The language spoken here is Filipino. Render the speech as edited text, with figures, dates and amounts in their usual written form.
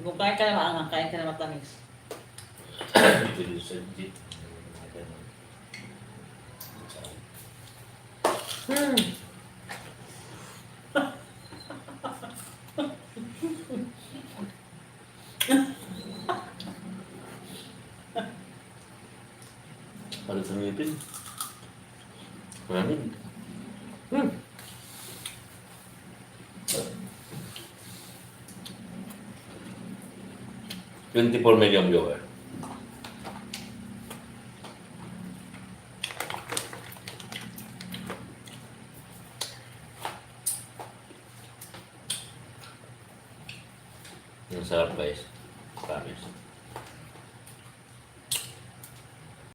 Kung kain ka na maangang, kain ka na matamis. Pwede sa jeep. Palit sa ngipin. Maraming. 24 million viewer. Ang sarap guys. Promise.